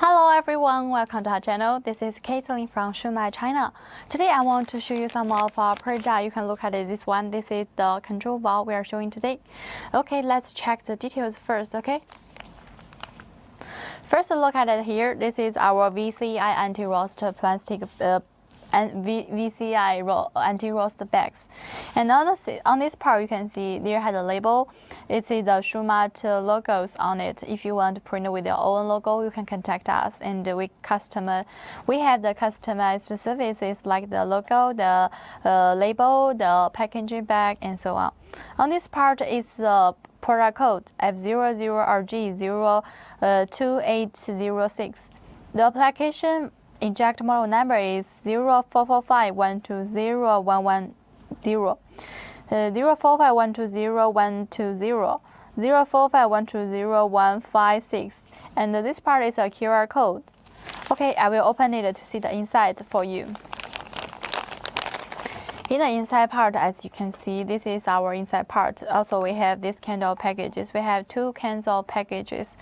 Hello everyone, welcome to our channel. This is Caitlin from Shumatt, China. Today I want to show you some of our product. You can look at this one. This is the control valve we are showing today. Okay, let's check the details first, okay? First look at it here. This is our VCI anti-rust plastic and VCI anti-rust bags. And on this part, you can see there has a label. It is the Shumatt logos on it. If you want to print with your own logo, you can contact us, and we have the customized services like the logo, the label, the packaging bag, and so on. On this part is the product code F00RJ02806. The application inject model number is 0445120110, 0451200120, 0451200156, and this part is a QR code. Okay, I will open it to see the inside for you. In the inside part, as you can see, this is our inside part. Also, we have this kind of packages. We have two kinds of packages,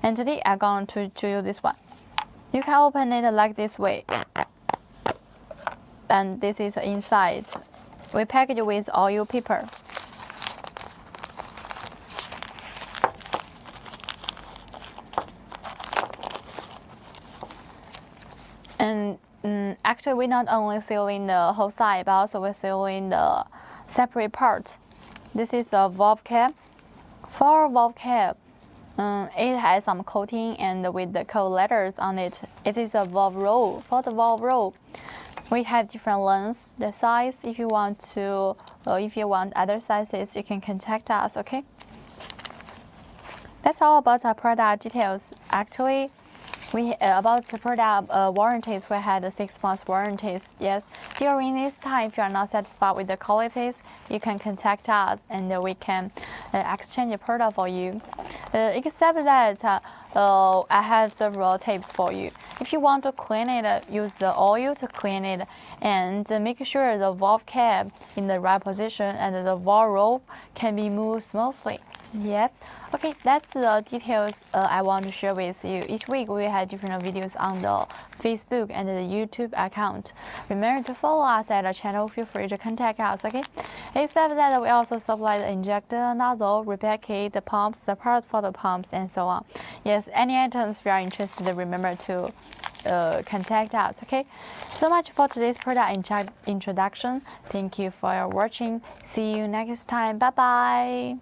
and today I'm going to show you this one. You can open it like this way, and this is inside. We package it with oil paper. And actually, we not only sealing the whole side, but also we're sealing the separate parts. This is a valve cap. For valve cap, it has some coating and with the code letters on it. It is a valve roll. For the valve roll, we have different lengths, the size. If you want other sizes, you can contact us. Okay. That's all about our product details. Actually, about the product warranties, we had 6 months warranties. Yes, during this time, if you are not satisfied with the qualities, you can contact us and we can exchange the product for you. Except that I have several tips for you. If you want to clean it, use the oil to clean it and make sure the valve cap in the right position and the valve rope can be moved smoothly. Yep. Okay, that's the details I want to share with you. Each week we have different videos on the Facebook and the YouTube account. Remember to follow us at the channel. Feel free to contact us, okay? Except that we also supply the injector, nozzle, repair kit, the pumps, the parts for the pumps, and so on. Yes, any items if you are interested, remember to contact us, okay? So much for today's product introduction. Thank you for watching. See you next time. Bye-bye.